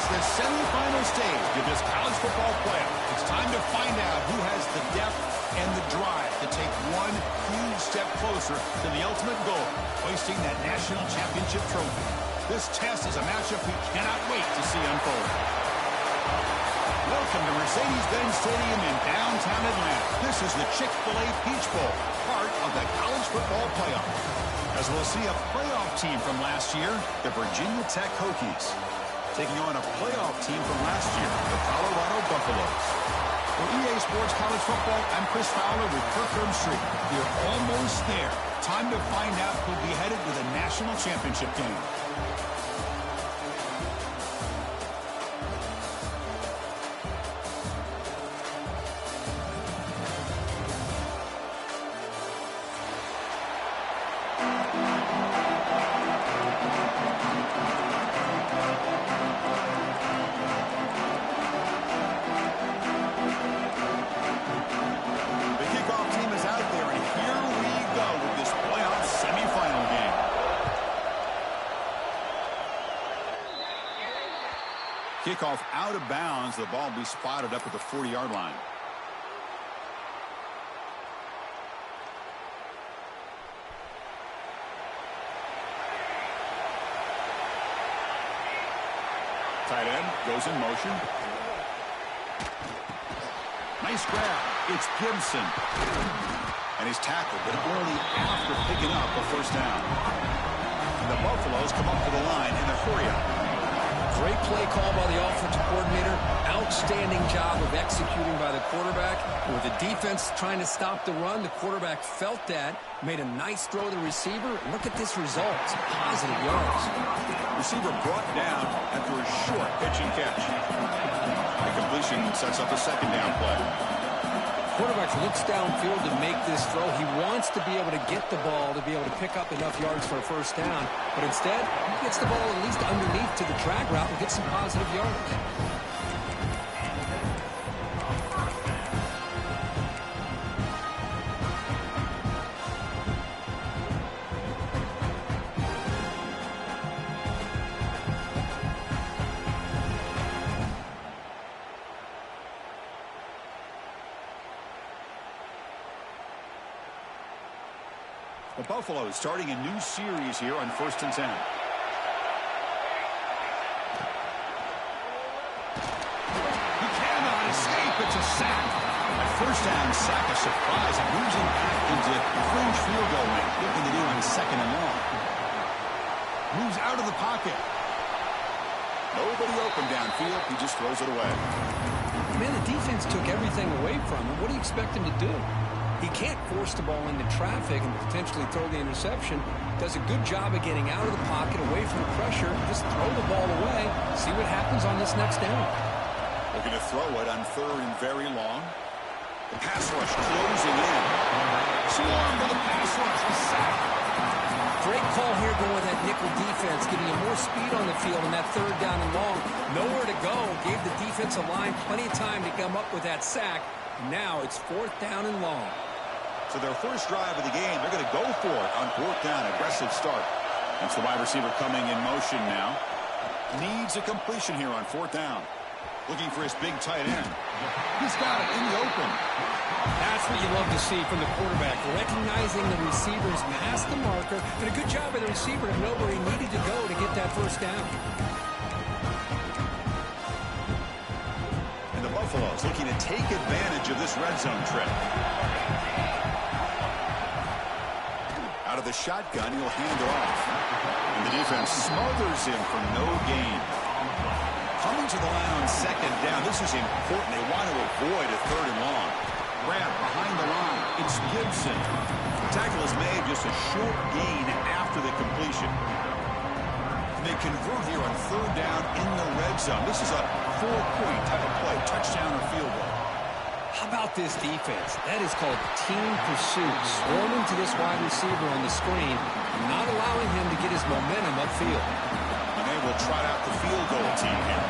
It's the semifinal stage of this college football playoff. It's time to find out who has the depth and the drive to take one huge step closer to the ultimate goal, hoisting that national championship trophy. This test is a matchup we cannot wait to see unfold. Welcome to Mercedes-Benz Stadium in downtown Atlanta. This is the Chick-fil-A Peach Bowl, part of the college football playoff. As we'll see a playoff team from last year, the Virginia Tech Hokies, taking on a playoff team from last year, the Colorado Buffaloes. For EA Sports College Football, I'm Chris Fowler with Kirk Herbstreit. We're almost there. Time to find out who'll be headed to the national championship game. Kickoff out of bounds. The ball will be spotted up at the 40-yard line. Tight end goes in motion. Nice grab. It's Gibson. And he's tackled, but only after picking up a first down. And the Buffaloes come up to the line in a hurry-up. Great play call by the offensive coordinator. Outstanding job of executing by the quarterback. With the defense trying to stop the run, the quarterback felt that, made a nice throw to the receiver. Look at this result. It's positive yards. Receiver brought down after a short pitch and catch. The completion sets up a second down play. Quarterback looks downfield to make this throw. He wants to be able to get the ball to be able to pick up enough yards for a first down. But instead, he gets the ball at least underneath to the drag route and gets some positive yards. The Buffaloes starting a new series here on 1st and 10. He cannot escape. It's a sack. A first down sack, a surprise. It moves him back into fringe field goal range. Looking to do on 2nd and long. Moves out of the pocket. Nobody open downfield. He just throws it away. Man, the defense took everything away from him. What do you expect him to do? He can't force the ball into traffic and potentially throw the interception. Does a good job of getting out of the pocket, away from the pressure. Just throw the ball away. See what happens on this next down. Looking to throw it on 3rd and very long. The pass rush closing in. Swarm for the pass rush. The sack. Great call here going with that nickel defense, giving you more speed on the field on that 3rd down and long. Nowhere to go. Gave the defensive line plenty of time to come up with that sack. Now it's 4th down and long. So their first drive of the game, they're going to go for it on 4th down. Aggressive start. That's the wide receiver coming in motion now. Needs a completion here on 4th down. Looking for his big tight end. He's got it in the open. That's what you love to see from the quarterback. Recognizing the receivers past the marker. Did a good job by the receiver to know where he needed to go to get that first down. And the Buffaloes looking to take advantage of this red zone trip. Out of the shotgun, he'll hand it off. And the defense smothers him for no gain. Coming to the line on 2nd down. This is important. They want to avoid a 3rd and long. Grab behind the line. It's Gibson. The tackle is made just a short gain after the completion. They convert here on 3rd down in the red zone. This is a 4-point type of play. Touchdown or field goal. How about this defense? That is called team pursuit. Swarming to this wide receiver on the screen, not allowing him to get his momentum upfield. And they will trot out the field goal team here.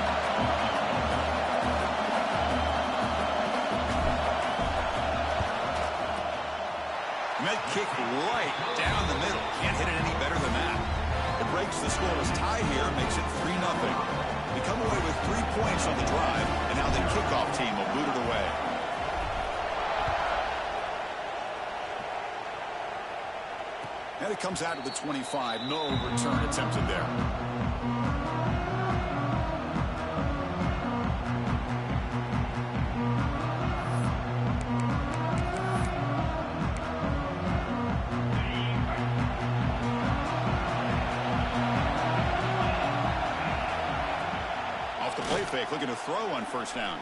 Met kick right down the middle. Can't hit it any better than that. It breaks the scoreless tie here, makes it 3-0. They come away with 3 points on the drive, and now the kickoff team will boot it away. And it comes out to the 25. No return attempted there. Off the play fake, looking to throw on first down.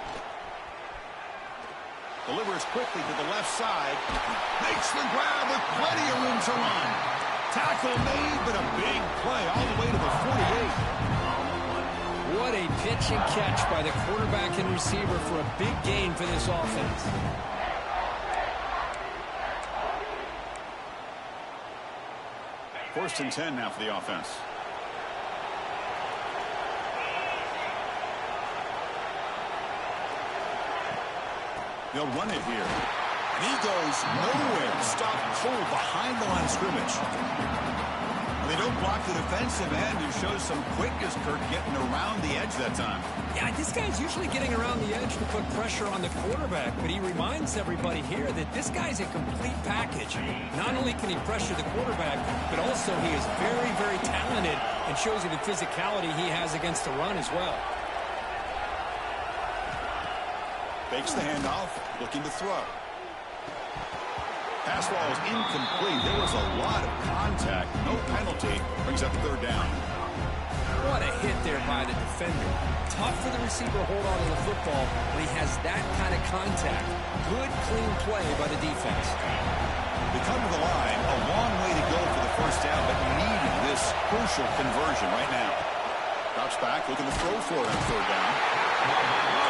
Delivers quickly to the left side. Makes the grab with plenty of room to run. Tackle made, but a big play all the way to the 48. What a pitch and catch by the quarterback and receiver for a big gain for this offense. First and 10 now for the offense. They'll run it here. And he goes nowhere. Stop cold behind the line of scrimmage. They don't block the defensive end and shows some quickness, Kirk, getting around the edge that time. Yeah, this guy's usually getting around the edge to put pressure on the quarterback, but he reminds everybody here that this guy's a complete package. Not only can he pressure the quarterback, but also he is very, very talented and shows you the physicality he has against the run as well. Fakes the handoff, looking to throw. Pass ball is incomplete. There was a lot of contact. No penalty. Brings up third down. What a hit there by the defender. Tough for the receiver to hold on to the football when he has that kind of contact. Good, clean play by the defense. They come to the line. A long way to go for the first down, but needing this crucial conversion right now. Drops back, looking to throw for it on third down.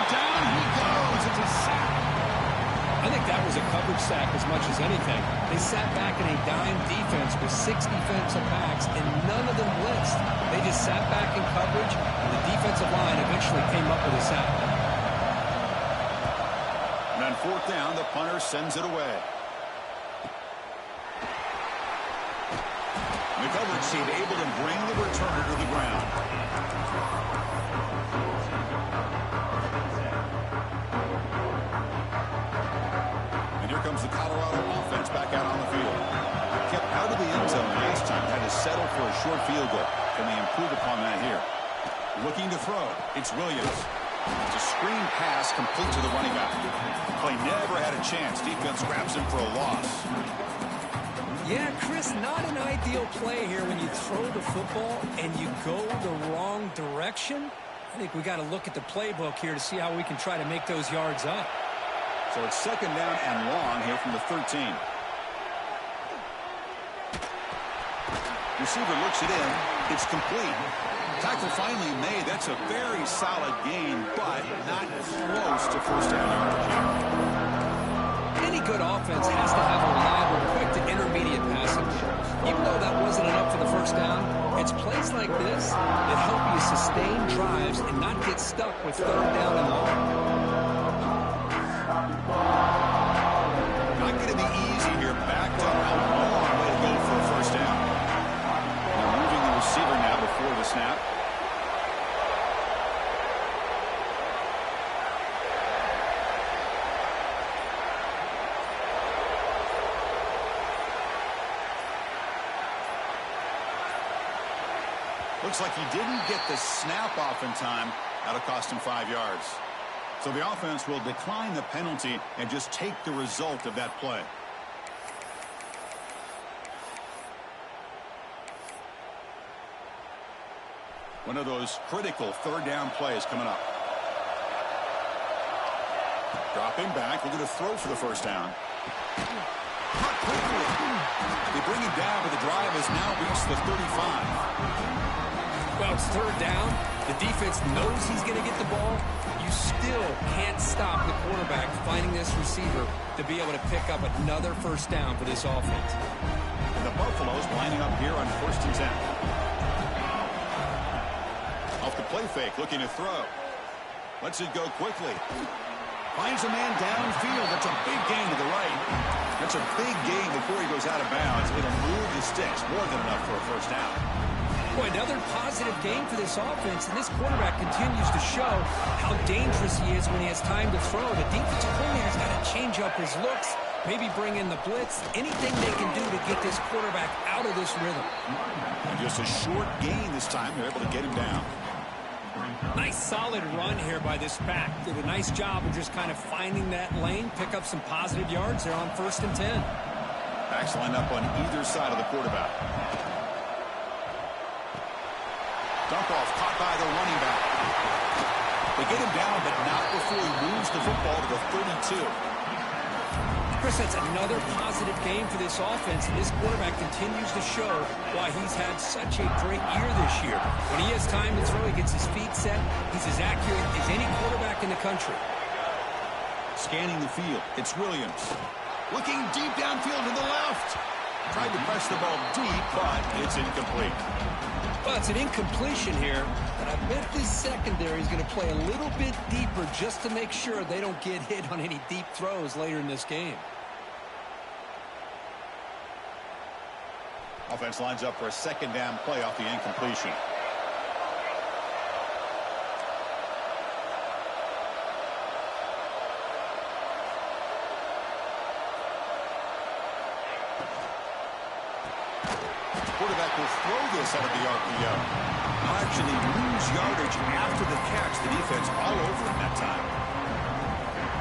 Down he goes. It's a sack. I think that was a coverage sack as much as anything. They sat back in a dime defense with 6 defensive backs, and none of them blitzed. They just sat back in coverage, and the defensive line eventually came up with a sack. And on fourth down, the punter sends it away. The coverage team able to bring the returner to the ground. Comes the Colorado offense back out on the field. Kept out of the end zone last time. Had to settle for a short field goal. Can they improve upon that here? Looking to throw. It's Williams. It's a screen pass complete to the running back. Play never had a chance. Defense grabs him for a loss. Yeah, Chris, not an ideal play here when you throw the football and you go the wrong direction. I think we got to look at the playbook here to see how we can try to make those yards up. So it's second down and long here from the 13. Receiver looks it in. It's complete. Tackle finally made. That's a very solid gain, but not close to first down yardage. Any good offense has to have a reliable, quick to intermediate passing. Even though that wasn't enough for the first down, it's plays like this that help you sustain drives and not get stuck with third down and long. Not going to be easy here. Backed up. A long way to go for a first down. They're moving the receiver now before the snap. Looks like he didn't get the snap off in time. That'll cost him 5 yards. So the offense will decline the penalty and just take the result of that play. One of those critical third down plays coming up. Dropping back, looking to throw for the first down. Cut quickly. They bring him down, but the drive has now reached the 35. Well, it's third down. The defense knows he's going to get the ball. You still can't stop the quarterback finding this receiver to be able to pick up another first down for this offense. And the Buffaloes lining up here on first and 10. Off the play fake, looking to throw. Lets it go quickly. Finds a man downfield. That's a big gain to the right. That's a big gain before he goes out of bounds. It'll move the sticks. More than enough for a first down. Boy, another positive game for this offense, and this quarterback continues to show how dangerous he is when he has time to throw. The defensive coordinator's got to change up his looks, maybe bring in the blitz, anything they can do to get this quarterback out of this rhythm. And just a short gain this time. They're able to get him down. Nice solid run here by this back. Did a nice job of just kind of finding that lane, pick up some positive yards there on 1st and 10. Backs line up on either side of the quarterback. Dump off caught by the running back. They get him down, but not before he moves the football to the 32. Chris, that's another positive game for this offense, and this quarterback continues to show why he's had such a great year this year. When he has time to throw, he gets his feet set. He's as accurate as any quarterback in the country. Scanning the field, it's Williams. Looking deep downfield to the left. Tried to press the ball deep, but it's incomplete. Well, it's an incompletion here, but I bet this secondary is going to play a little bit deeper just to make sure they don't get hit on any deep throws later in this game. Offense lines up for a 2nd down play off the incompletion. Quarterback will throw this out of the RPO. Now actually lose yardage after the catch. The defense all over him that time.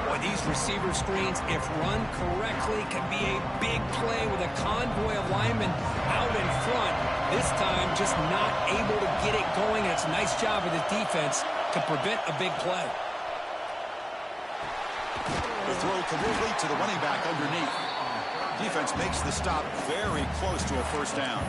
Boy, these receiver screens, if run correctly, can be a big play with a convoy of linemen out in front. This time, just not able to get it going. It's a nice job of the defense to prevent a big play. The throw complete to the running back underneath. Defense makes the stop very close to a 1st down.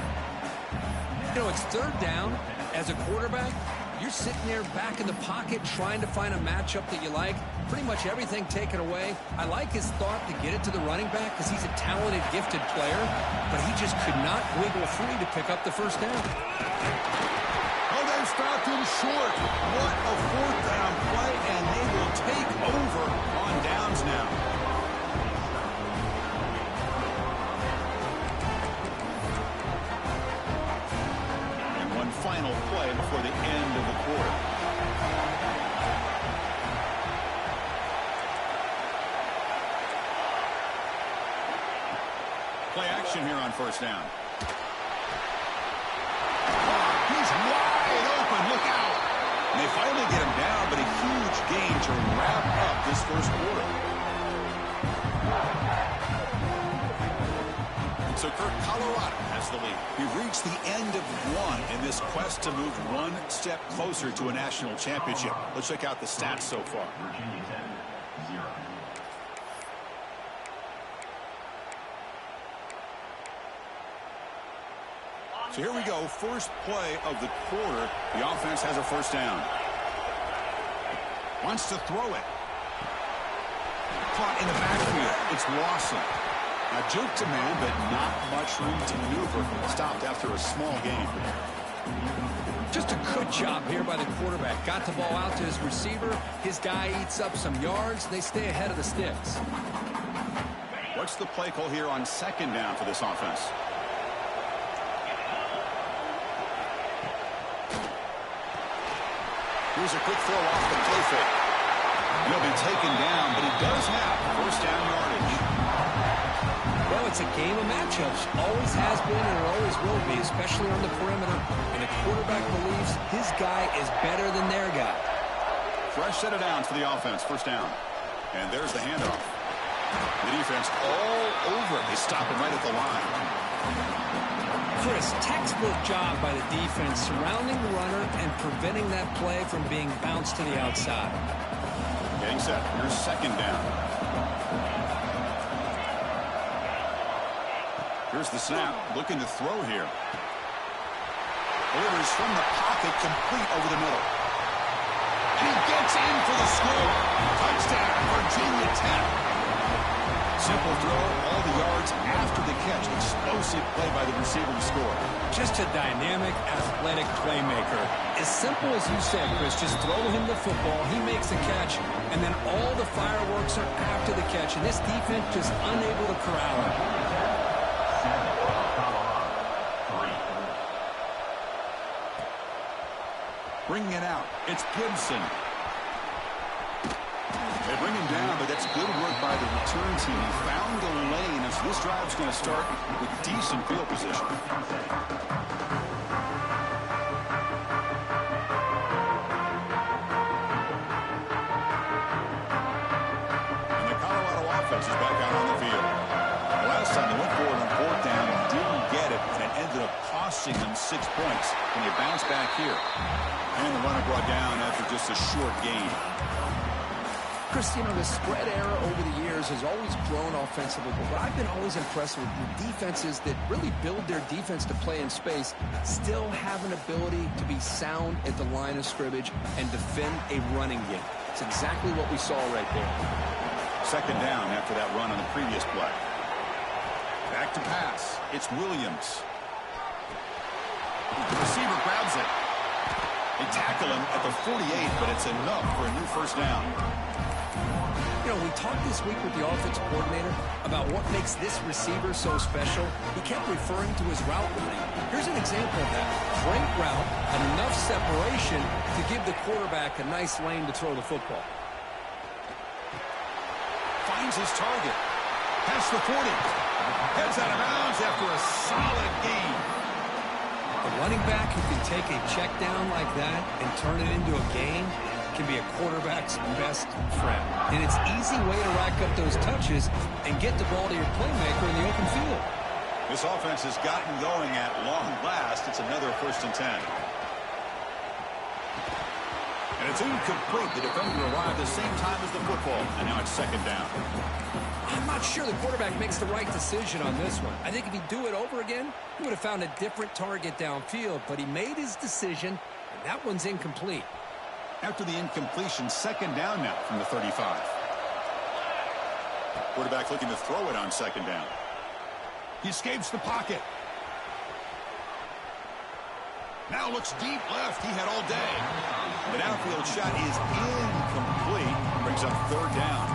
You know, it's 3rd down. As a quarterback, you're sitting there back in the pocket trying to find a matchup that you like. Pretty much everything taken away. I like his thought to get it to the running back because he's a talented, gifted player, but he just could not wiggle free to pick up the 1st down. Oh, they stopped him short. What a 4th down play, and they will take over on downs now. Final play before the end of the quarter. Play action here on 1st down. He's wide open. Look out. And they finally get him down, but a huge gain to wrap up this 1st quarter. So Kirk, Colorado has the lead. We've reached the end of one in this quest to move one step closer to a national championship. Let's check out the stats so far. So here we go. First play of the quarter. The offense has a 1st down. Wants to throw it. Caught in the backfield. It's Lawson. A juke to man, but not much room to maneuver. Stopped after a small gain. Just a good job here by the quarterback. Got the ball out to his receiver. His guy eats up some yards. They stay ahead of the sticks. What's the play call here on 2nd down for this offense? Here's a quick throw off the play fake. He'll be taken down, but he does have 1st down yardage. Well, it's a game of matchups. Always has been and it always will be, especially on the perimeter. And the quarterback believes his guy is better than their guy. Fresh set of downs for the offense. 1st down. And there's the handoff. The defense all over it. They stop him right at the line. Chris, textbook job by the defense surrounding the runner and preventing that play from being bounced to the outside. Getting set. Here's 2nd down. Here's the snap. Looking to throw here. Delivers from the pocket, complete over the middle. And he gets in for the score. Touchdown, Virginia Tech. Simple throw, all the yards after the catch. Explosive play by the receiver to score. Just a dynamic, athletic playmaker. As simple as you said, Chris, just throw him the football, he makes a catch, and then all the fireworks are after the catch. And this defense just unable to corral him. Bringing it out, it's Gibson. They bring him down, but that's good work by the return team. He found the lane, and so this drive's going to start with decent field position. And the Colorado offense is back out on the field. The last time they went for it on fourth down and didn't get it, and it ended up costing them 6 points. And they bounce back here. And the runner brought down after just a short gain. Chris, you know, the spread era over the years has always grown offensively, but what I've been always impressed with the defenses that really build their defense to play in space still have an ability to be sound at the line of scrimmage and defend a running game. It's exactly what we saw right there. Second down after that run on the previous play. Back to pass. It's Williams. The receiver grabs it. They tackle him at the 48, but it's enough for a new first down. You know, we talked this week with the offensive coordinator about what makes this receiver so special. He kept referring to his route running. Here's an example of that. Great route and enough separation to give the quarterback a nice lane to throw the football. Finds his target. Past the 40. Heads out of bounds after a solid gain. A running back who can take a check down like that and turn it into a gain can be a quarterback's best friend. And it's an easy way to rack up those touches and get the ball to your playmaker in the open field. This offense has gotten going at long last. It's another 1st and 10. And it's incomplete. The defender arrived the same time as the football. And now it's 2nd down. I'm not sure the quarterback makes the right decision on this one. I think if he'd do it over again, he would have found a different target downfield. But he made his decision, and that one's incomplete. After the incompletion, 2nd down now from the 35. Quarterback looking to throw it on 2nd down. He escapes the pocket. Now looks deep left. He had all day. The downfield shot is incomplete. Brings up 3rd down.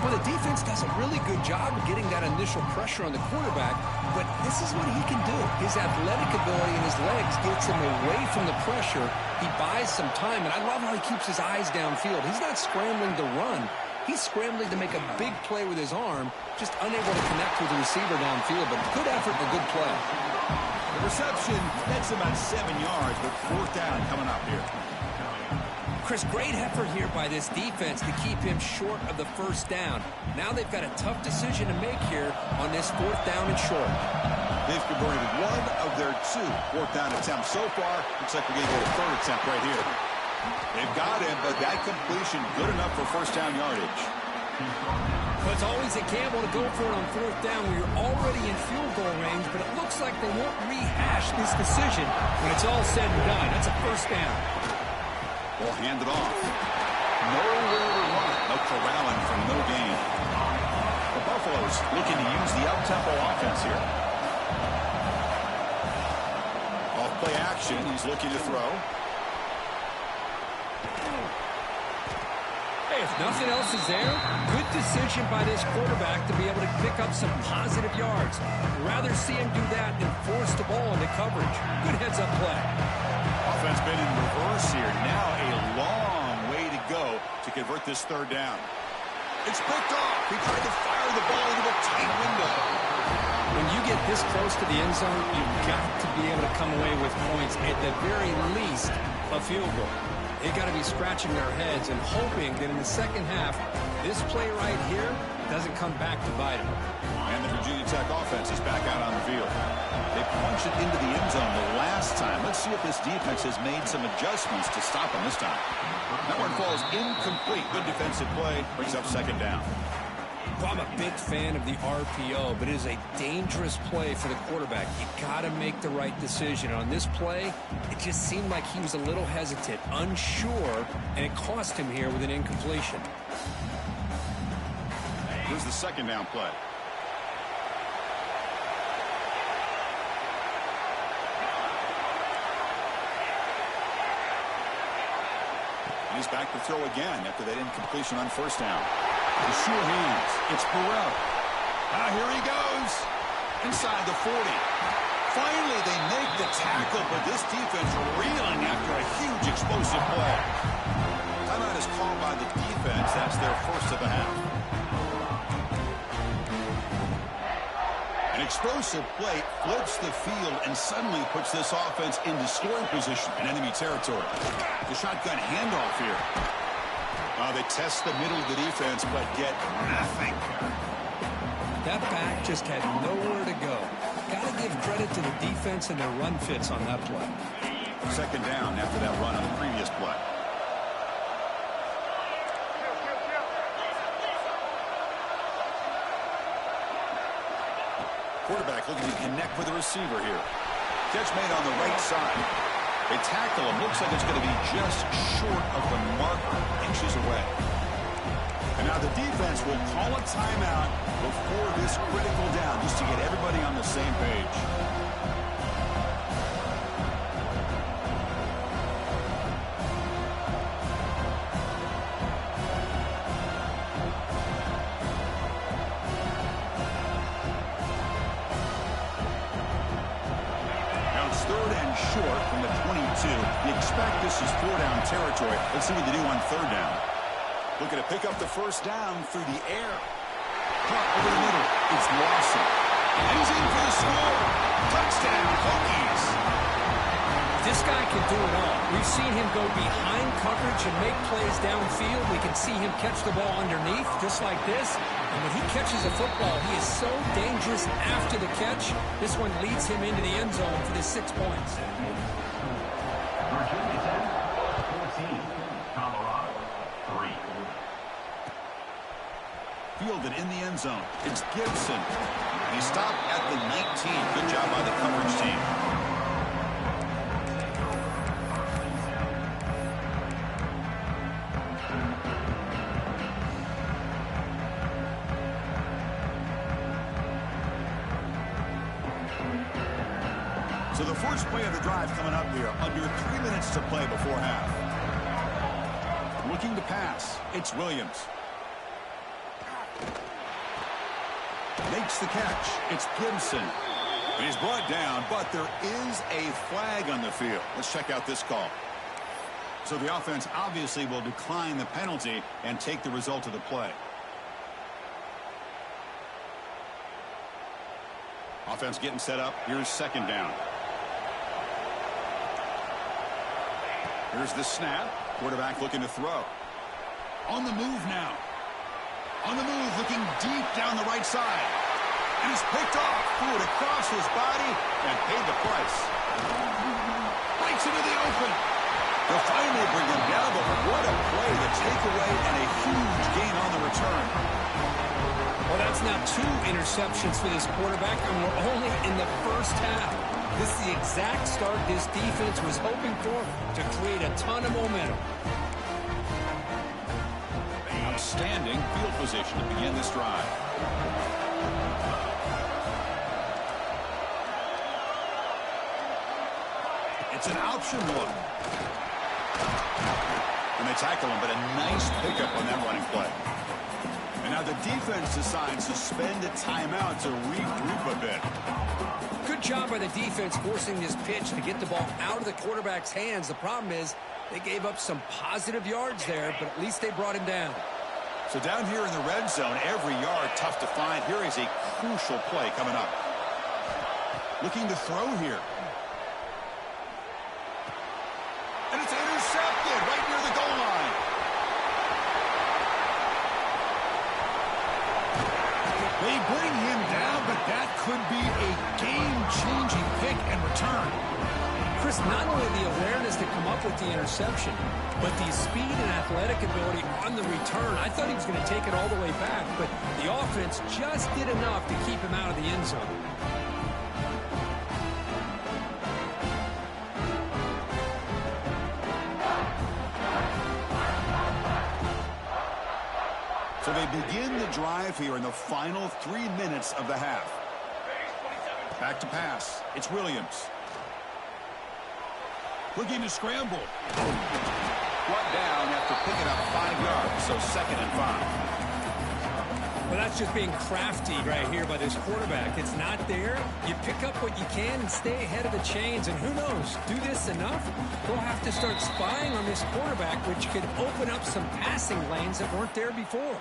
Well, the defense does a really good job of getting that initial pressure on the quarterback, but this is what he can do. His athletic ability and his legs gets him away from the pressure. He buys some time, and I love how he keeps his eyes downfield. He's not scrambling to run. He's scrambling to make a big play with his arm, just unable to connect with the receiver downfield, but good effort and a good play. The reception gets about 7 yards, but 4th down coming up here. Chris, great effort here by this defense to keep him short of the 1st down. Now they've got a tough decision to make here on this 4th down and short. They've converted 1 of their 2 4th down attempts so far. Looks like we're going to get a 3rd attempt right here. They've got him, but that completion good enough for 1st down yardage. Well, it's always a gamble to go for it on 4th down when you're already in field goal range, but it looks like they won't rehash this decision when it's all said and done. That's a 1st down. Ball handed off. Nowhere to run. No corralling from no gain. The Buffaloes looking to use the up-tempo offense here. Off play action. He's looking to throw. Hey, if nothing else is there, good decision by this quarterback to be able to pick up some positive yards. Rather see him do that than force the ball into coverage. Good heads-up play. Offense been in reverse here. Now a long way to go to convert this 3rd down. It's picked off. He tried to fire the ball into a tight window. When you get this close to the end zone, you've got to be able to come away with points, at the very least, a field goal. They've got to be scratching their heads and hoping that in the 2nd half, this play right here doesn't come back to bite them. And the Virginia Tech offense is back out on the field. They punched it into the end zone the last time. Let's see if this defense has made some adjustments to stop them this time. That one falls incomplete. Good defensive play. Brings up 2nd down. Well, I'm a big fan of the RPO, but it is a dangerous play for the quarterback. You got to make the right decision. On this play, it just seemed like he was a little hesitant, unsure, and it cost him here with an incompletion. Here's the 2nd down play. And he's back to throw again after that incompletion on 1st down. The sure hands. It's Burrell. Now here he goes. Inside the 40. Finally, they make the tackle, but this defense reeling after a huge explosive play. Timeout is called by the defense. That's their first of the half. An explosive play flips the field and suddenly puts this offense into scoring position in enemy territory. The shotgun handoff here. They test the middle of the defense, but get nothing. That back just had nowhere to go. Got to give credit to the defense and their run fits on that play. Second down after that run on the previous play. Quarterback looking to connect with the receiver here. Catch made on the right side. They tackle him. Looks like it's going to be just short of the marker, inches away. And now the defense will call a timeout before this critical down, just to get everybody on the same page. Now it's third and short from the 22. You expect this is four-down territory. Let's see what they do on third down. Looking to pick up the first down through the air. Caught over the middle. It's Lawson. And he's in for the score. Touchdown, Hokies. This guy can do it all. We've seen him go behind coverage and make plays downfield. We can see him catch the ball underneath, just like this. And when he catches a football, he is so dangerous after the catch. This one leads him into the end zone for the 6 points. Virginia 10, 14, Colorado 3. Fielded in the end zone. It's Gibson. He stopped at the 19. Good job by the coverage team. So the first play of the drive coming up here. Under 3 minutes to play before half. Looking to pass. It's Williams. Makes the catch. It's Gibson. He's brought down, but there is a flag on the field. Let's check out this call. So the offense obviously will decline the penalty and take the result of the play. Offense getting set up. Here's second down. Here's the snap. Quarterback looking to throw. On the move now. On the move, looking deep down the right side. And he's picked off. Threw it across his body and paid the price. Breaks into the open. They'll finally bring him down, but what a play. The takeaway and a huge gain on the return. Well, that's now 2 interceptions for this quarterback, and we're only in the first half. This is the exact start this defense was hoping for to create a ton of momentum. Outstanding field position to begin this drive. It's an option look. And they tackle him, but a nice pickup on that running play. And now the defense decides to spend a timeout to regroup a bit. Good job by the defense forcing this pitch to get the ball out of the quarterback's hands. The problem is they gave up some positive yards there, but at least they brought him down. So down here in the red zone, every yard tough to find. Here is a crucial play coming up. Looking to throw here. And it's intercepted right near the goal line. They bring him down, but that could be a game-changing pick and return. Chris, not only the awareness to come up with the interception, but the speed and athletic ability on the return. I thought he was going to take it all the way back, but the offense just did enough to keep him out of the end zone. So they begin the drive here in the final 3 minutes of the half. Back to pass. It's Williams. Looking to scramble. Brought down after picking up 5 yards, so 2nd and 5. Well, that's just being crafty right here by this quarterback. It's not there. You pick up what you can and stay ahead of the chains. And who knows, do this enough, they'll have to start spying on this quarterback, which could open up some passing lanes that weren't there before.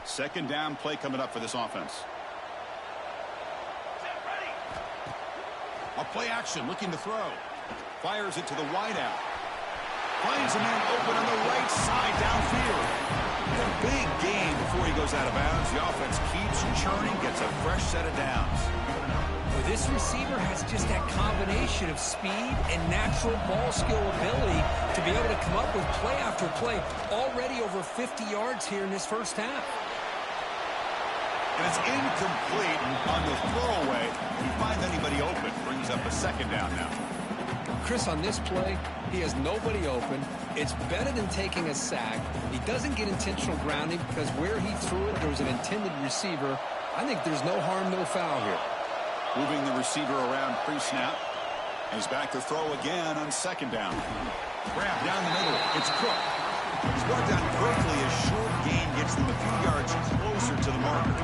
Second down play coming up for this offense. A play action, looking to throw. Fires it to the wideout. Finds a man open on the right side downfield. And a big gain before he goes out of bounds. The offense keeps churning, gets a fresh set of downs. Well, this receiver has just that combination of speed and natural ball skill ability to be able to come up with play after play. Already over 50 yards here in this first half. And it's incomplete on the throwaway. He finds anybody open. Brings up a second down now. Chris, on this play, he has nobody open. It's better than taking a sack. He doesn't get intentional grounding because where he threw it, there was an intended receiver. I think there's no harm, no foul here. Moving the receiver around pre-snap. He's back to throw again on second down. Grab down the middle. It's Cook. He's brought down quickly. A short gain gets them a few yards closer to the marker.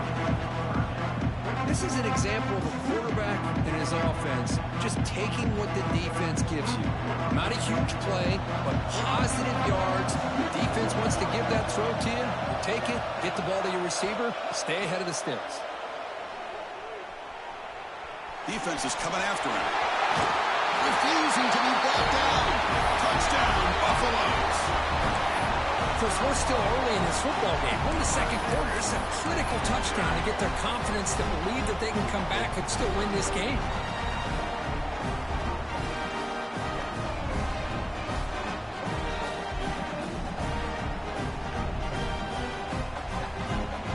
This is an example of a quarterback and his offense just taking what the defense gives you. Not a huge play, but positive yards. The defense wants to give that throw to you. You take it, get the ball to your receiver, stay ahead of the sticks. Defense is coming after him. Refusing to be brought down. Touchdown, Buffaloes. Chris, we're still early in this football game. We're in the second quarter. It's a critical touchdown to get their confidence to believe that they can come back and still win this game.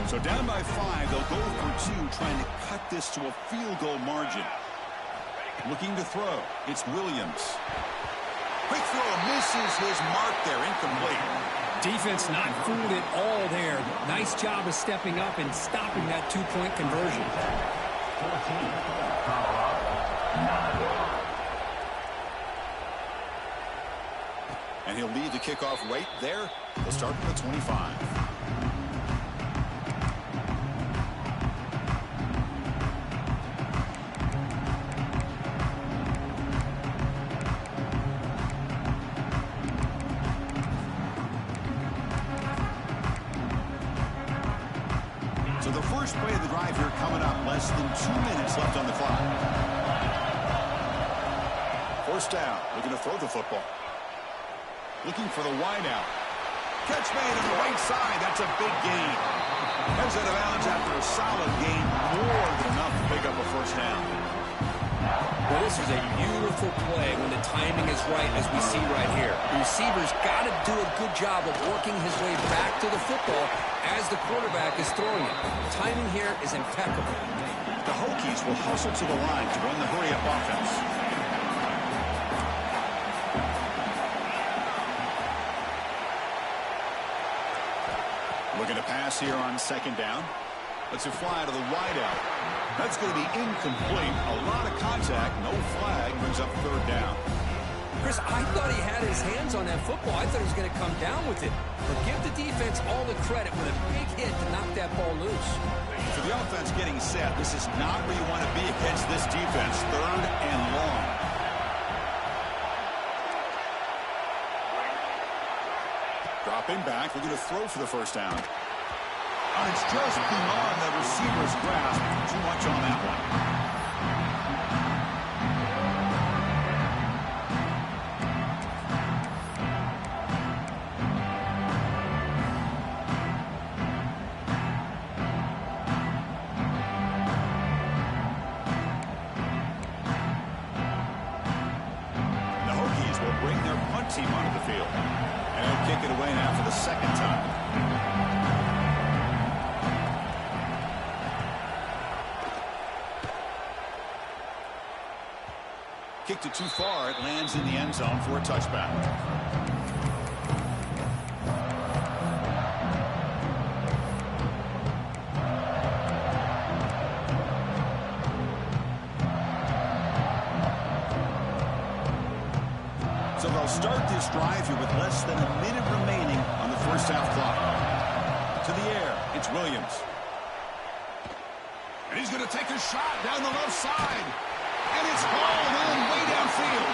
So down by 5, they'll go for 2, trying to cut this to a field goal margin. Looking to throw. It's Williams. Quick throw, misses his mark there, incomplete. Defense not fooled at all there. Nice job of stepping up and stopping that two-point conversion. 14, Colorado, 9. And he'll lead the kickoff right there. They'll start from the 25. So the first play of the drive here coming up. Less than 2 minutes left on the clock. First down. Looking to throw the football. Looking for the wideout. Catch made on the right side. That's a big gain. Heads out of bounds after a solid gain. More than enough to pick up a first down. Well, this is a beautiful play when the timing is right, as we see right here. The receiver's got to do a good job of working his way back to the football as the quarterback is throwing it. Timing here is impeccable. The Hokies will hustle to the line to run the hurry-up offense. Looking to pass here on second down. Let's it fly to the wideout. That's going to be incomplete. A lot of contact, no flag, brings up third down. Chris, I thought he had his hands on that football. I thought he was going to come down with it. But give the defense all the credit with a big hit to knock that ball loose. For the offense getting set, this is not where you want to be against this defense. Third and long. Dropping back, looking to throw for the first down. It's just beyond the receiver's grasp. Too much on that one. The Hokies will bring their punt team onto the field. And they'll kick it away now for the second time. Kicked it too far. It lands in the end zone for a touchback. So they'll start this drive here with less than a minute remaining on the first half clock. To the air, it's Williams. And he's going to take a shot down the left side. And it's hauled in way downfield.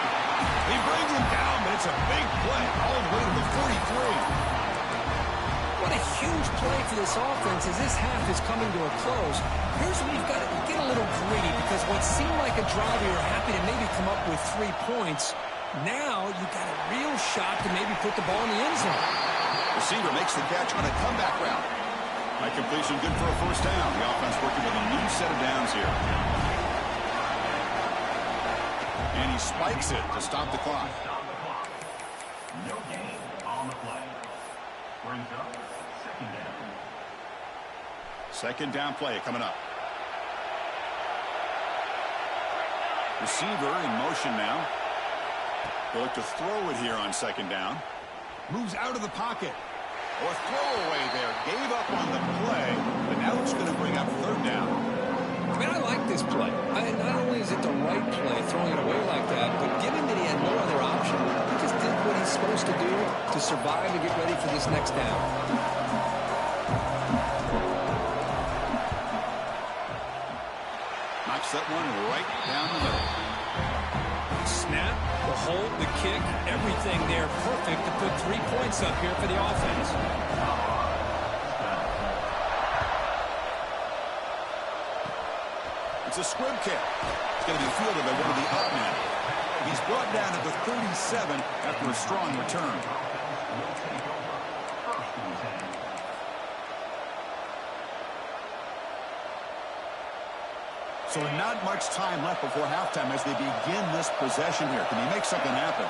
He brings him down, but it's a big play all the way to the 43. What a huge play for this offense as this half is coming to a close. Here's where you've got to get a little greedy because what seemed like a drive you were happy to maybe come up with 3 points, now you've got a real shot to maybe put the ball in the end zone. Receiver makes the catch on a comeback route. High completion good for a first down. The offense working with a new set of downs here. And he spikes it to stop the clock. No gain on the play. Brings up second down. Second down play coming up. Receiver in motion now. They'll look to throw it here on second down. Moves out of the pocket. Or throwaway there. Gave up on the play, but now it's going to bring up third down. I mean, I like this play. Not only is it the right play, throwing it away like that, but given that he had no other option, he just did what he's supposed to do to survive and get ready for this next down. Knocks that one right down the middle. Snap, the hold, the kick, everything there perfect to put 3 points up here for the offense. It's a squib kick. It's going to be fielded by one of the up men. He's brought down to the 37 after a strong return. So not much time left before halftime as they begin this possession here. Can he make something happen?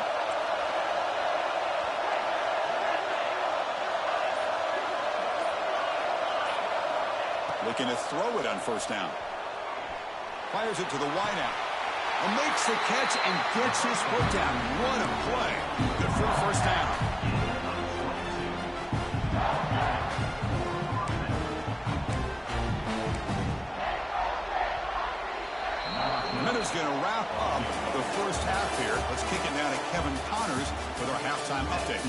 Looking to throw it on first down. Fires it to the wideout. And makes the catch and gets his foot down. What a play. Good for a first down. Minuta's going to wrap up the first half here. Let's kick it now to Kevin Connors with our halftime update.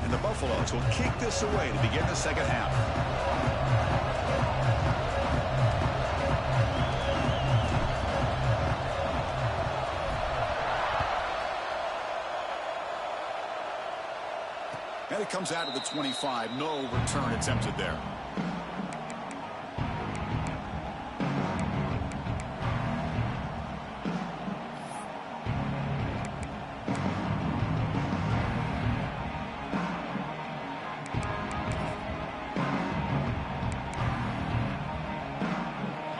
And the Buffaloes will kick this away to begin the second half. And it comes out of the 25. No return attempted there.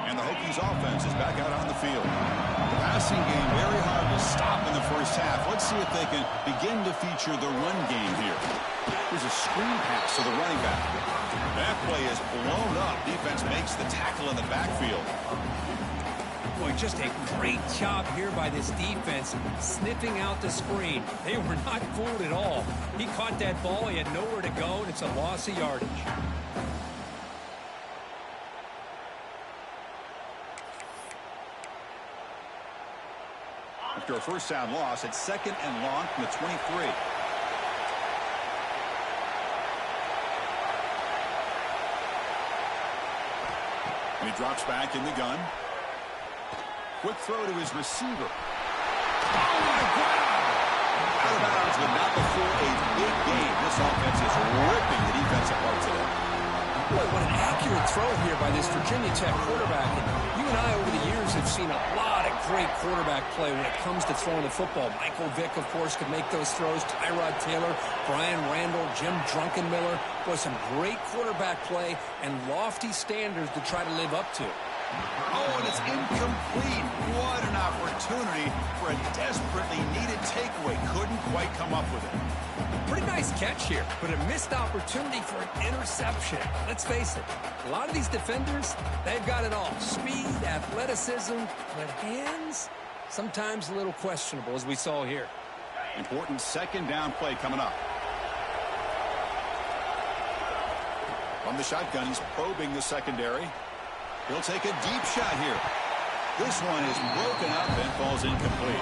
And the Hokies offense is back out on the field. The passing game very hard to stop in the first half. Let's see if they can begin to feature the run game here. Here's a screen pass to the running back. That play is blown up. Defense makes the tackle in the backfield. Boy, just a great job here by this defense, sniffing out the screen. They were not fooled at all. He caught that ball. He had nowhere to go, and it's a loss of yardage. After a first down loss, it's second and long from the 23. And he drops back in the gun. Quick throw to his receiver. Oh, my God! Out of bounds, but not before a big game. This offense is ripping the defense apart today. Boy, what an accurate throw here by this Virginia Tech quarterback. And you and I, over the years, have seen a lot of great quarterback play when it comes to throwing the football. Michael Vick, of course, could make those throws. Tyrod Taylor, Brian Randall, Jim Druckenmiller. Boy, some great quarterback play and lofty standards to try to live up to. Oh, and it's incomplete. What an opportunity for a desperately needed takeaway. Couldn't quite come up with it. Pretty nice catch here, but a missed opportunity for an interception. Let's face it, a lot of these defenders, they've got it all. Speed, athleticism, but hands, sometimes a little questionable, as we saw here. Important second down play coming up. From the shotgun, he's probing the secondary. He'll take a deep shot here. This one is broken up and falls incomplete.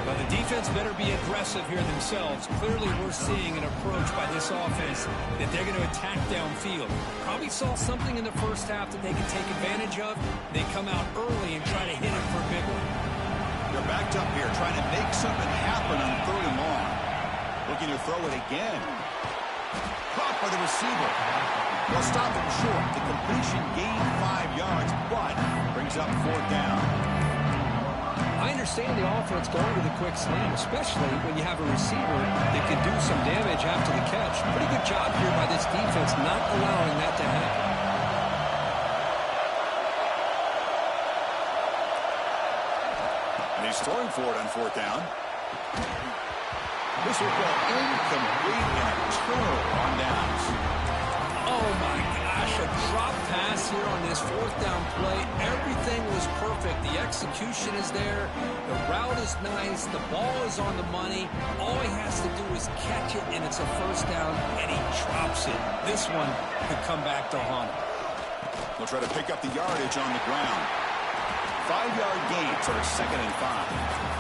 Well, the defense better be aggressive here themselves. Clearly, we're seeing an approach by this offense that they're going to attack downfield. Probably saw something in the first half that they can take advantage of. They come out early and try to hit it for a big one. They're backed up here, trying to make something happen on 3rd and long. Looking to throw it again. Caught by the receiver. They'll stop him short. The completion gained 5 yards, but brings up 4th down. I understand the offense going to the quick slant, especially when you have a receiver that can do some damage after the catch. Pretty good job here by this defense not allowing that to happen. And he's throwing for it on 4th down. This will go incomplete and a turnover on downs. Oh, my gosh, a drop pass here on this 4th down play. Everything was perfect. The execution is there. The route is nice. The ball is on the money. All he has to do is catch it, and it's a 1st down, and he drops it. This one could come back to haunt him. They'll try to pick up the yardage on the ground. 5-yard gain for a 2nd and 5.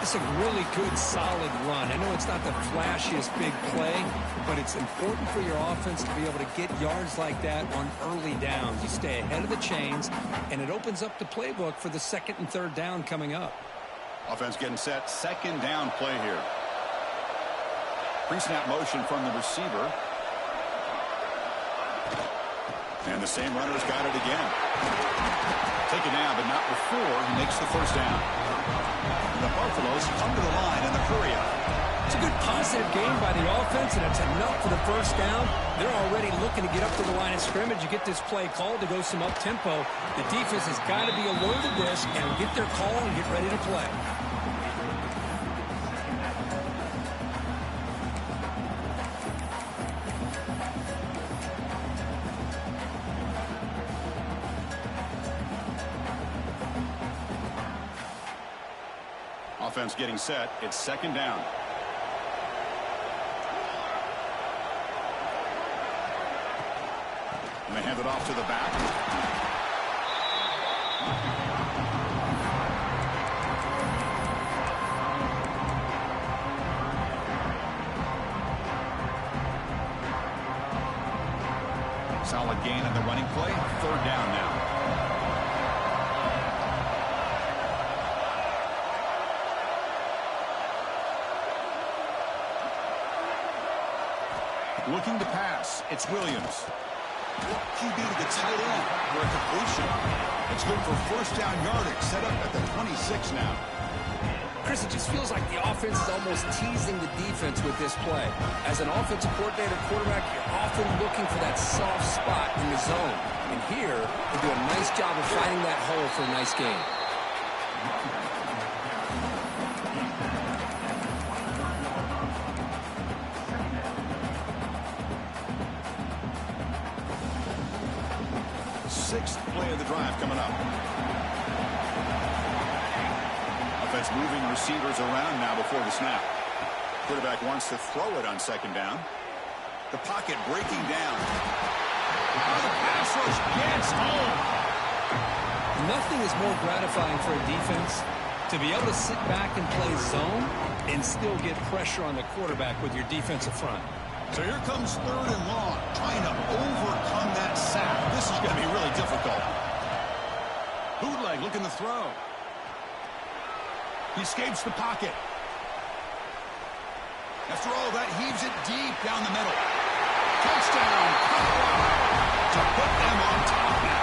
It's a really good, solid run. I know it's not the flashiest big play, but it's important for your offense to be able to get yards like that on early downs. You stay ahead of the chains, and it opens up the playbook for the 2nd and 3rd down coming up. Offense getting set. 2nd down play here. Pre-snap motion from the receiver. And the same runner's got it again. Taken down, but not before he makes the 1st down. The Buffaloes come to the line in the hurry up. It's a good positive game by the offense, and it's enough for the 1st down. They're already looking to get up to the line of scrimmage. You get this play called to go some up-tempo. The defense has got to be alert of this and get their call and get ready to play. Offense getting set. It's 2nd down. And they hand it off to the back. Solid gain on the running play. 3rd down now. Looking to pass. It's Williams. QB to the tight end for a completion. It's good for 1st down yardage. Set up at the 26 now. Chris, it just feels like the offense is almost teasing the defense with this play. As an offensive coordinator, quarterback, you're often looking for that soft spot in the zone. And here, they do a nice job of finding that hole for a nice gain. Sixth play of the drive coming up. Offense moving receivers around now before the snap. Quarterback wants to throw it on 2nd down. The pocket breaking down. The pass rush gets home. Nothing is more gratifying for a defense to be able to sit back and play zone and still get pressure on the quarterback with your defensive front. So here comes 3rd and long, trying to overcome that sack. This is going to be really difficult. Bootleg looking to throw. He escapes the pocket. After all that, heaves it deep down the middle. Touchdown, Colorado, to put them on top now.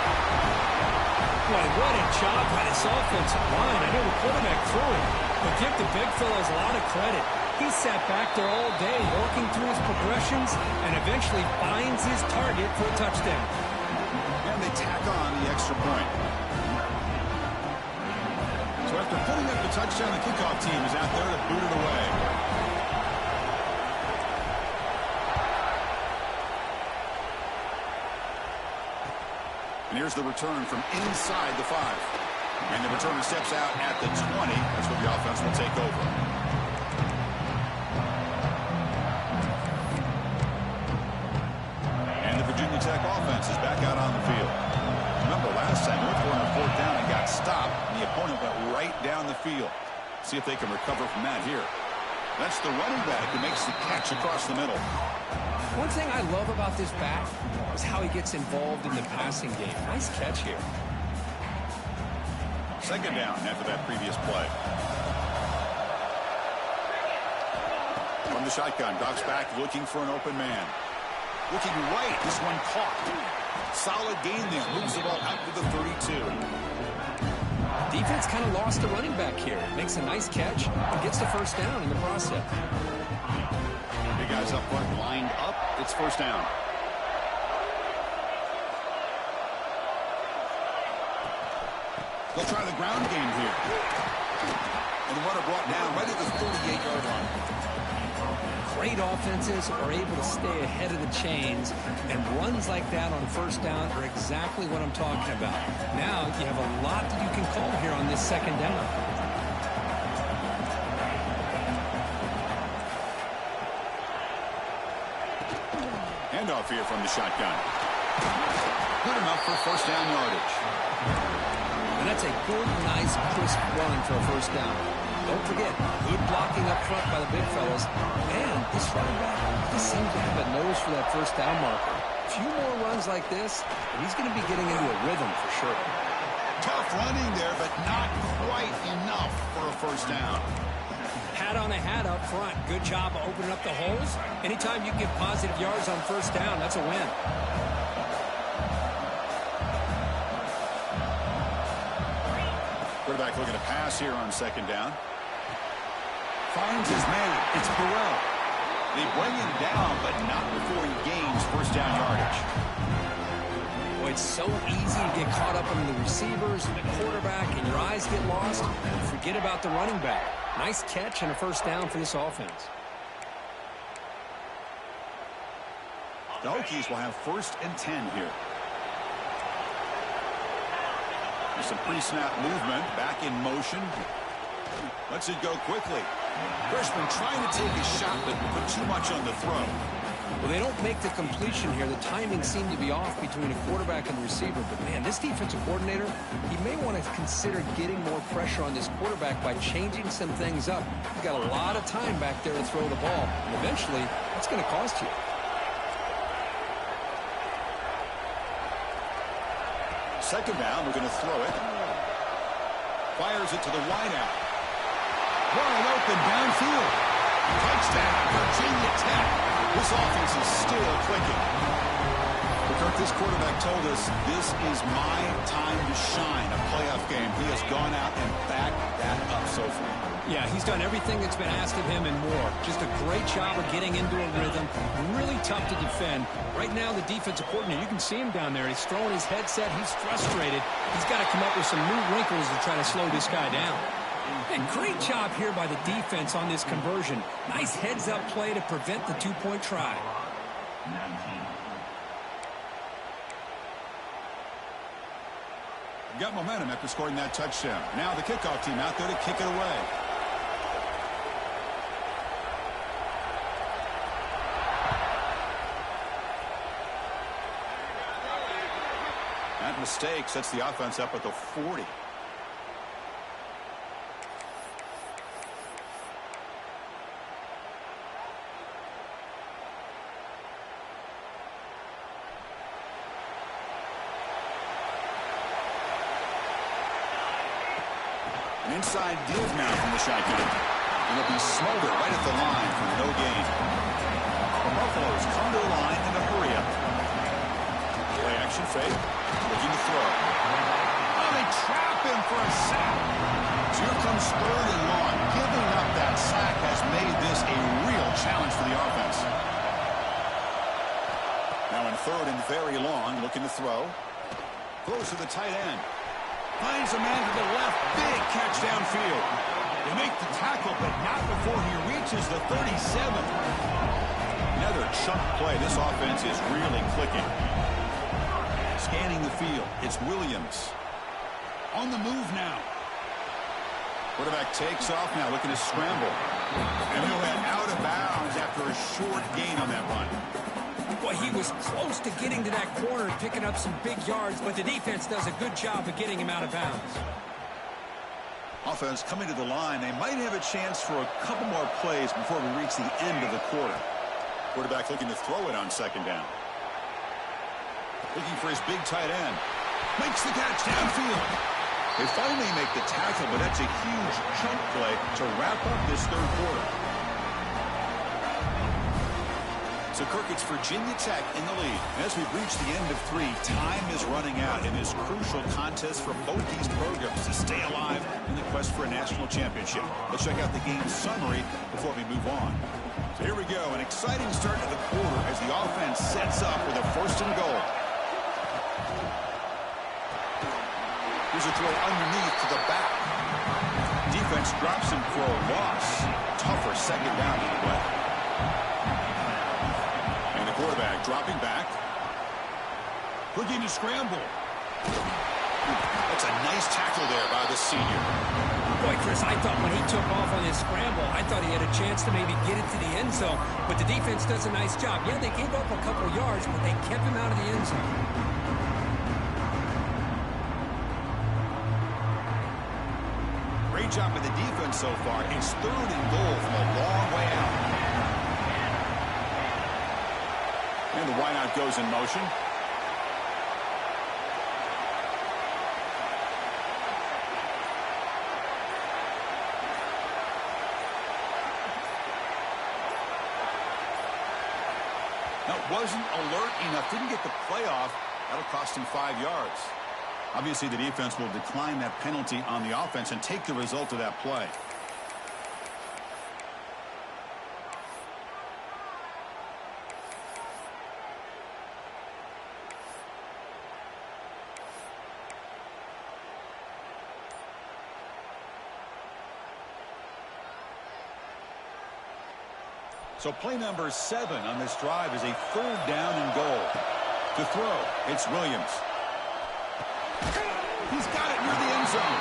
Boy, what a job by this offensive line. I know the quarterback threw it, but give the big fellas a lot of credit. He sat back there all day working through his progressions and eventually finds his target for a touchdown. And they tack on the extra point. So after putting up the touchdown, the kickoff team is out there to boot it away. And here's the return from inside the 5. And the returner steps out at the 20. That's where the offense will take over. field. See if they can recover from that here. That's the running back who makes the catch across the middle. One thing I love about this back is how he gets involved in the passing game. Nice catch here. Second down after that previous play. From the shotgun, Doc's back looking for an open man. Looking right, this one caught. Solid gain there, moves the ball out to the 32. Defense kind of lost the running back here. Makes a nice catch and gets the first down in the process. Big guys up front, lined up. It's first down. They'll try the ground game here. And the runner brought down right at the 38-yard line. Great offenses are able to stay ahead of the chains, and runs like that on first down are exactly what I'm talking about. Now you have a lot that you can call here on this second down. Handoff here from the shotgun. Good enough for first down yardage. And that's a good, nice, crisp run for a first down. Don't forget, good blocking up front by the big fellas. And this running back just seems to have a nose for that first down marker. A few more runs like this, and he's going to be getting into a rhythm for sure. Tough running there, but not quite enough for a first down. Hat on a hat up front. Good job of opening up the holes. Anytime you can get positive yards on first down, that's a win. Quarterback looking to pass here on second down. Finds his man. It's Burrell. They bring him down, but not before he gains first down yardage. Boy, it's so easy to get caught up in the receivers and the quarterback, and your eyes get lost. Forget about the running back. Nice catch and a first down for this offense. The Hokies will have first and 10 here. There's some pre-snap movement, back in motion. Lets it go quickly. Freshman trying to take a shot, but put too much on the throw. Well, they don't make the completion here. The timing seemed to be off between a quarterback and the receiver. But, man, this defensive coordinator, he may want to consider getting more pressure on this quarterback by changing some things up. You've got a lot of time back there to throw the ball. And eventually, that's going to cost you. Second down, we're going to throw it. Fires it to the wideout. Wide open downfield. Touchdown, Virginia Tech. This offense is still clicking. But Kirk, this quarterback told us this is my time to shine, a playoff game. He has gone out and backed that up so far. Yeah, he's done everything that's been asked of him and more. Just a great job of getting into a rhythm. Really tough to defend. Right now, the defensive coordinator, you can see him down there. He's throwing his headset. He's frustrated. He's got to come up with some new wrinkles to try to slow this guy down. And great job here by the defense on this conversion. Nice heads-up play to prevent the two-point try. 19. Got momentum after scoring that touchdown. Now the kickoff team out there to kick it away. That mistake sets the offense up at the 40. An inside deal now from the shotgun. And it'll be Smolder right at the line for no gain. The Buffaloes come to the line in a hurry up. Play action fake. Looking to throw. Oh, they trap him for a sack. So here comes third and long. Giving up that sack has made this a real challenge for the offense. Now in third and very long, looking to throw. Throws to the tight end. Finds a man to the left. Big catch downfield. They make the tackle, but not before he reaches the 37. Another chunk play. This offense is really clicking. Scanning the field. It's Williams. On the move now. Quarterback takes off now, looking to scramble. And he'll head out of bounds after a short gain on that run. Boy, he was close to getting to that corner and picking up some big yards, but the defense does a good job of getting him out of bounds. Offense coming to the line. They might have a chance for a couple more plays before we reach the end of the quarter. Quarterback looking to throw it on second down. Looking for his big tight end. Makes the catch downfield. They finally make the tackle, but that's a huge chunk play to wrap up this third quarter. So, Kirk, it's Virginia Tech in the lead. As we've reached the end of 3, time is running out in this crucial contest for both these programs to stay alive in the quest for a national championship. Let's check out the game summary before we move on. So here we go, an exciting start to the quarter as the offense sets up with a 1st and goal. Here's a throw underneath to the back. Defense drops him for a loss. Tougher second down on the way. And the quarterback dropping back. Looking to scramble. That's a nice tackle there by the senior. Boy, Chris, I thought when he took off on his scramble, I thought he had a chance to maybe get it to the end zone. But the defense does a nice job. Yeah, they gave up a couple of yards, but they kept him out of the end zone. Great job by the defense so far. It's 3rd and goal from a long way out. And the wideout goes in motion. That wasn't alert enough. Didn't get the play off. That'll cost him 5 yards. Obviously, the defense will decline that penalty on the offense and take the result of that play. So play number 7 on this drive is a 3rd down and goal. To throw, it's Williams. He's got it near the end zone.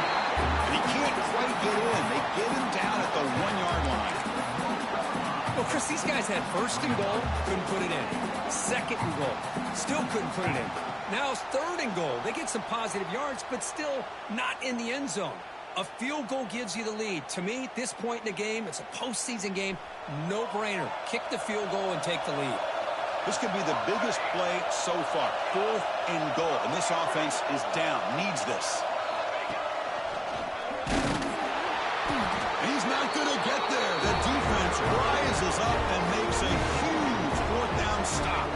And he can't quite get in. They get him down at the 1-yard line. Well, Chris, these guys had 1st and goal, couldn't put it in. 2nd and goal, still couldn't put it in. Now it's 3rd and goal. They get some positive yards, but still not in the end zone. A field goal gives you the lead. To me, at this point in the game, it's a postseason game. No-brainer. Kick the field goal and take the lead. This could be the biggest play so far. 4th and goal. And this offense is down. Needs this. And he's not going to get there. The defense rises up and makes a huge 4th down stop.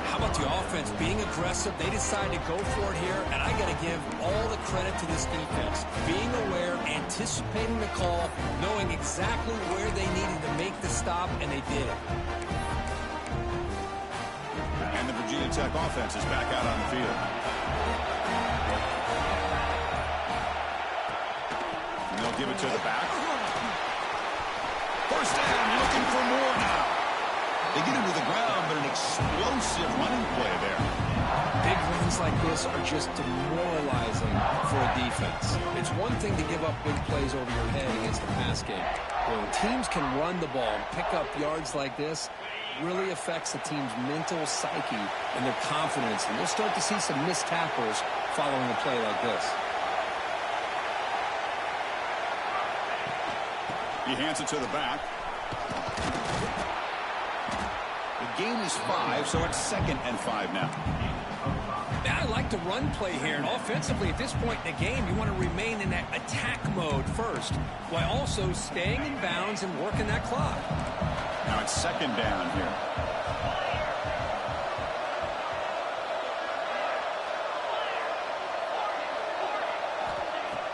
How about the offense being aggressive? They decide to go for it here, and I got to give all the credit to this defense. Being aware, anticipating the call, knowing exactly where they needed to make the stop, and they did it. And the Virginia Tech offense is back out on the field. And they'll give it to the back. 1st down, looking for more now. They get him to the ground, but an explosive running play there. Big runs like this are just demoralizing for a defense. It's one thing to give up big plays over your head against the pass game. When teams can run the ball and pick up yards like this, really affects the team's mental psyche and their confidence. And you'll start to see some missed tackles following a play like this. He hands it to the back. The game is 5, so it's 2nd and 5 now. I like the run play here, and offensively at this point in the game, you want to remain in that attack mode first, while also staying in bounds and working that clock. Now it's 2nd down here.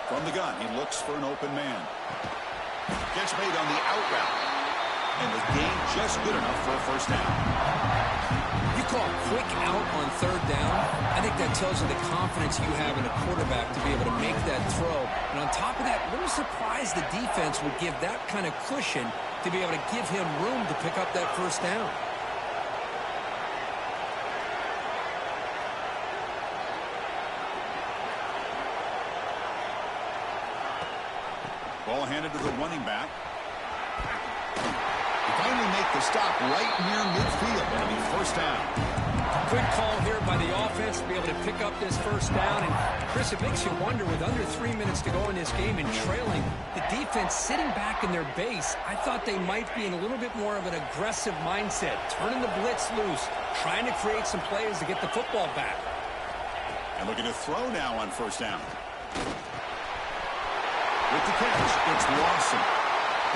From the gun, he looks for an open man. Gets made on the out route. And the game just good enough for a 1st down. You call a quick out on 3rd down, I think that tells you the confidence you have in a quarterback to be able to make that throw. And on top of that, a little surprised the defense would give that kind of cushion to be able to give him room to pick up that 1st down. Ball handed to the running back. They finally make the stop right near midfield. It'll be 1st down. Good call here by the offense to be able to pick up this first down. And, Chris, it makes you wonder, with under 3 minutes to go in this game and trailing, the defense sitting back in their base, I thought they might be in a little bit more of an aggressive mindset, turning the blitz loose, trying to create some plays to get the football back. And looking to throw now on first down. With the catch, it's Lawson.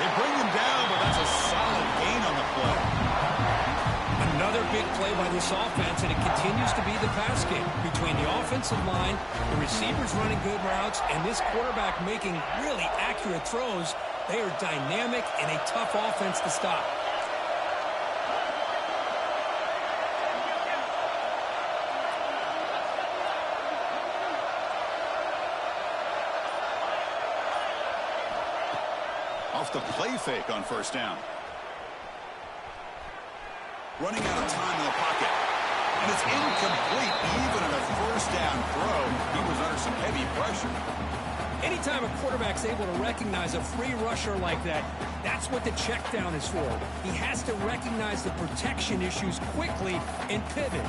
They bring him down, but that's a solid gain on the play. Another big play by this offense, and it continues to be the pass game between the offensive line, the receivers running good routes, and this quarterback making really accurate throws. They are dynamic and a tough offense to stop. Off the play fake on first down. Running out of time in the pocket. And it's incomplete. Even on a first down throw, he was under some heavy pressure. Anytime a quarterback's able to recognize a free rusher like that, that's what the check down is for. He has to recognize the protection issues quickly and pivot.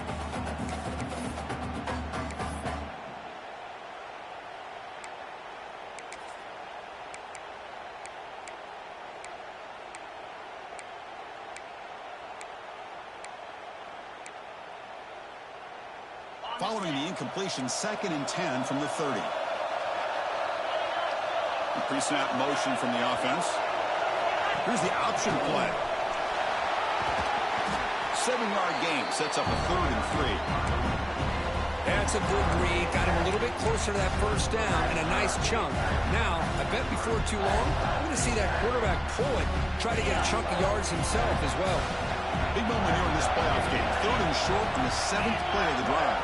Following the incompletion, 2nd and 10 from the 30. Pre-snap motion from the offense. Here's the option play. 7-yard gain sets up a 3rd and 3. That's a good read. Got him a little bit closer to that first down and a nice chunk. Now, I bet before too long, I'm going to see that quarterback pull it, try to get a chunk of yards himself as well. Big moment here in this playoff game. 3rd and short from the 7th play of the drive.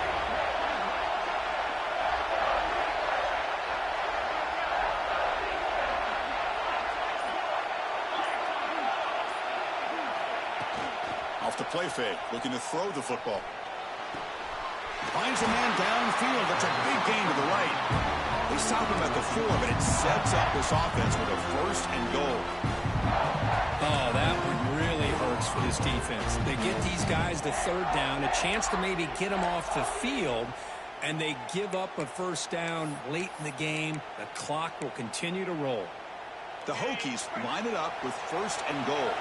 Off the play fake, looking to throw the football. Finds a man downfield. That's a big gain to the right. They stop him at the 4, but it sets up this offense with a 1st and goal. Oh, that one really hurts for this defense. They get these guys to 3rd down, a chance to maybe get them off the field, and they give up a first down late in the game. The clock will continue to roll. The Hokies line it up with 1st and goal.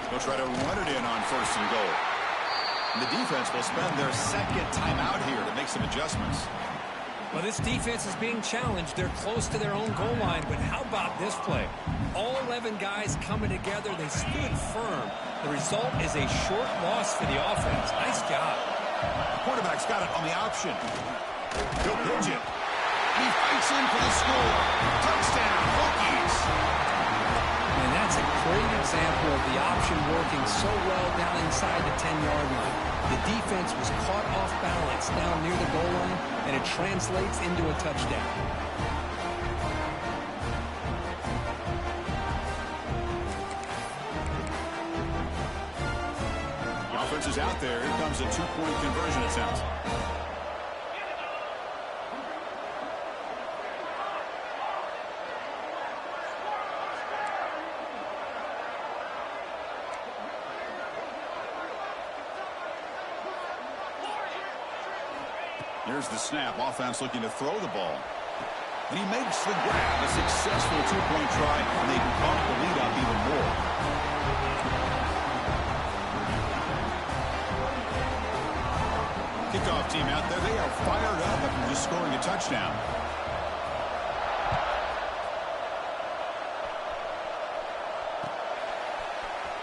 They'll try to run it in on 1st and goal. And the defense will spend their 2nd timeout here to make some adjustments. Well, this defense is being challenged. They're close to their own goal line, but how about this play? All 11 guys coming together. They stood firm. The result is a short loss for the offense. Nice job. The quarterback's got it on the option. He'll pitch it. And he fights in for the score. Touchdown, Hokies. And that's a great example of the option working so well down inside the 10-yard line. The defense was caught off balance down near the goal line, and it translates into a touchdown. The offense is out there. Here comes a 2-point conversion attempt. Here's the snap. Offense looking to throw the ball. And he makes the grab. A successful 2-point try, and they bump the lead up even more. Kickoff team out there. They are fired up after just scoring a touchdown.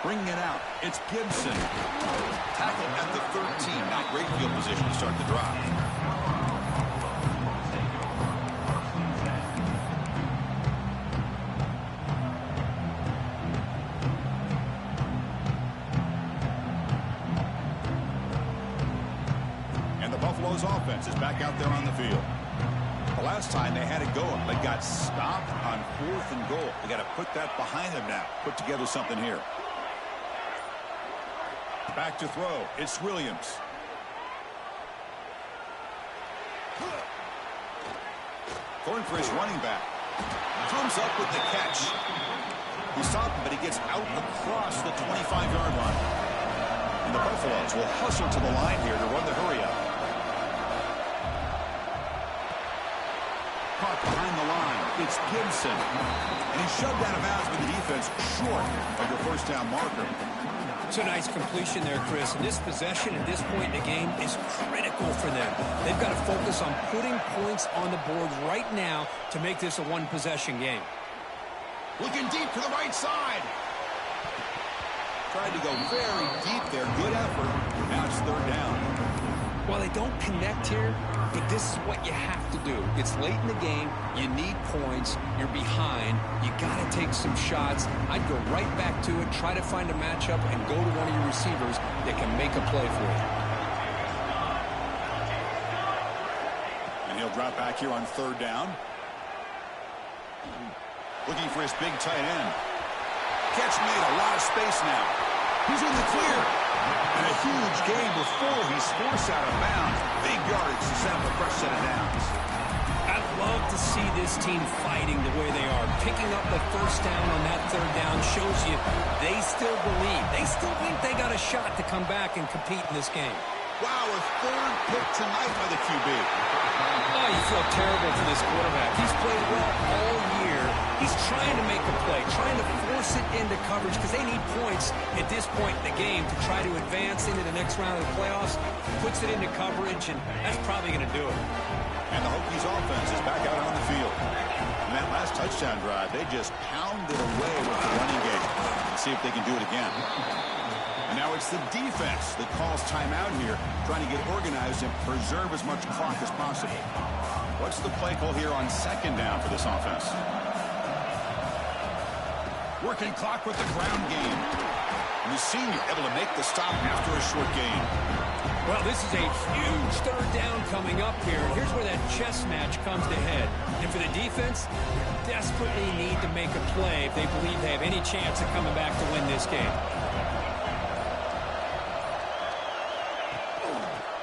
Bringing it out. It's Gibson. Tackle at the 13. Not great field position to start the drive. Buffalo's offense is back out there on the field. The last time they had it going, they got stopped on 4th and goal. They got to put that behind them now. Put together something here. Back to throw. It's Williams. Going for his running back. Comes up with the catch. He stopped him, but he gets out across the 25-yard line. And the Buffaloes will hustle to the line here to run the hurry-up. Caught behind the line. It's Gibson. And he's shoved out of bounds by the defense short of your first down marker. It's a nice completion there, Chris. And this possession at this point in the game is critical for them. They've got to focus on putting points on the board right now to make this a one-possession game. Looking deep to the right side. Tried to go very deep there. Good effort. Now it's third down. Well, they don't connect here, but this is what you have to do. It's late in the game. You need points. You're behind. You got to take some shots. I'd go right back to it, try to find a matchup, and go to one of your receivers that can make a play for you. And he'll drop back here on third down. Looking for his big tight end. Catch made, a lot of space now. He's in the clear. And a huge gain before he's forced out of bounds. Big yardage to set up a fresh set of downs. I'd love to see this team fighting the way they are. Picking up the first down on that third down shows you they still believe. They still think they got a shot to come back and compete in this game. Wow, a third pick tonight by the QB. Oh, you feel terrible for this quarterback. He's played well all year. He's trying to make a play, trying to force it into coverage because they need points at this point in the game to try to advance into the next round of the playoffs. Puts it into coverage, and that's probably going to do it. And the Hokies offense is back out on the field. In that last touchdown drive, they just pounded away with the running game. Let's see if they can do it again. And now it's the defense that calls timeout here, trying to get organized and preserve as much clock as possible. What's the play call here on second down for this offense? Working clock with the ground game. And the senior able to make the stop after a short gain. Well, this is a huge third down coming up here. Here's where that chess match comes to head. And for the defense, they desperately need to make a play if they believe they have any chance of coming back to win this game.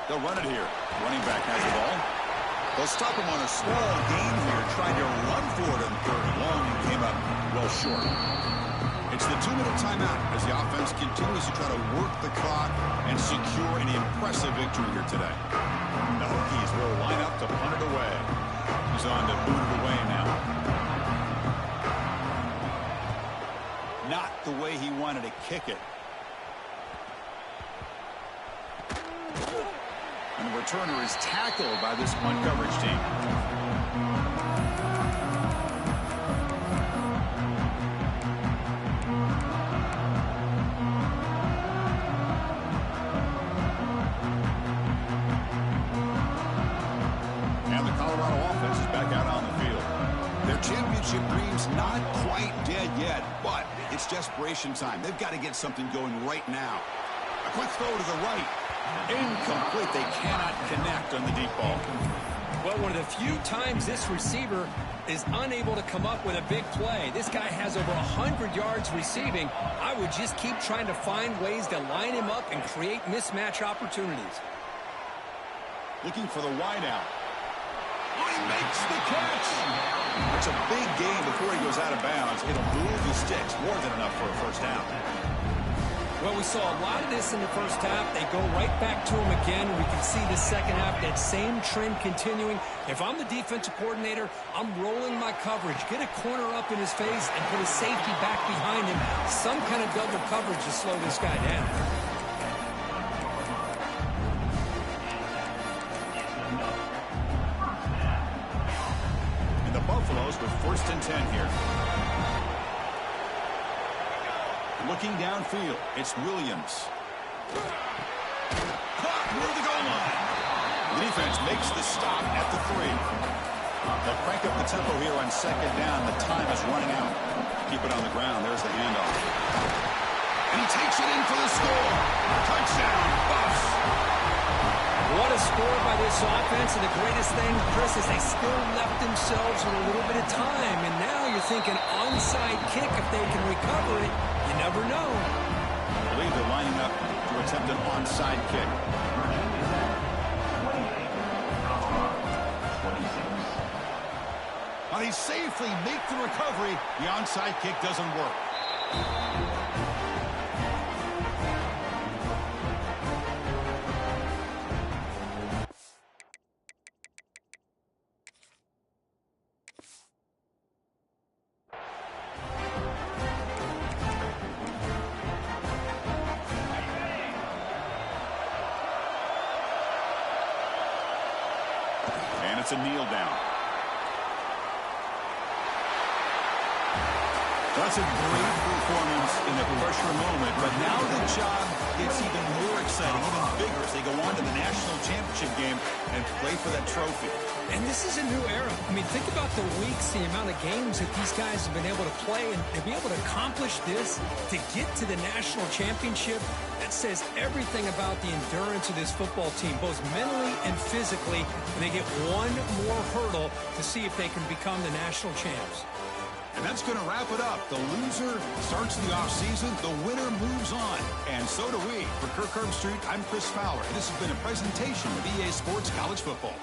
They'll run it here. Running back has the ball. They'll stop him on a small gain here. Tried to run for it on third and long and came up well short. It's the 2-minute timeout as the offense continues to try to work the clock and secure an impressive victory here today. The Hokies will line up to punt it away. He's on to boot it away now. Not the way he wanted to kick it. And the returner is tackled by this punt coverage team. And the Colorado offense is back out on the field. Their championship dream's not quite dead yet, but it's desperation time. They've got to get something going right now. A quick throw to the right. Incomplete. They cannot connect on the deep ball. Well, one of the few times this receiver is unable to come up with a big play. This guy has over 100 yards receiving. I would just keep trying to find ways to line him up and create mismatch opportunities. Looking for the wideout. He makes the catch. It's a big gain before he goes out of bounds. It'll move the sticks. More than enough for a first down. Well, we saw a lot of this in the first half. They go right back to him again. We can see the second half, that same trend continuing. If I'm the defensive coordinator, I'm rolling my coverage. Get a corner up in his face and put a safety back behind him. Some kind of double coverage to slow this guy down. And the Buffaloes with 1st and 10 here. Looking downfield, it's Williams. Caught near the goal line. The defense makes the stop at the 3. They'll crank up the tempo here on second down. The time is running out. Keep it on the ground. There's the handoff. And he takes it in for the score. Touchdown, Buffs. What a score by this offense, and the greatest thing, Chris, is they still left themselves with a little bit of time, and now you're thinking onside kick if they can recover it. You never know. I believe they're lining up to attempt an onside kick. Well, he safely makes the recovery. The onside kick doesn't work. And it's a kneel down. That's a great performance in a pressure moment, but now the job gets even more exciting, even bigger as they go on to the national championship game and play for that trophy. And this is a new era. I mean, think about the weeks, the amount of games that these guys have been able to play, and to be able to accomplish this, to get to the national championship, that says everything about the endurance of this football team, both mentally and physically, and they get one more hurdle to see if they can become the national champs. And that's going to wrap it up. The loser starts the offseason. The winner moves on. And so do we. For Kirk Herbstreit, I'm Chris Fowler. This has been a presentation of EA Sports College Football.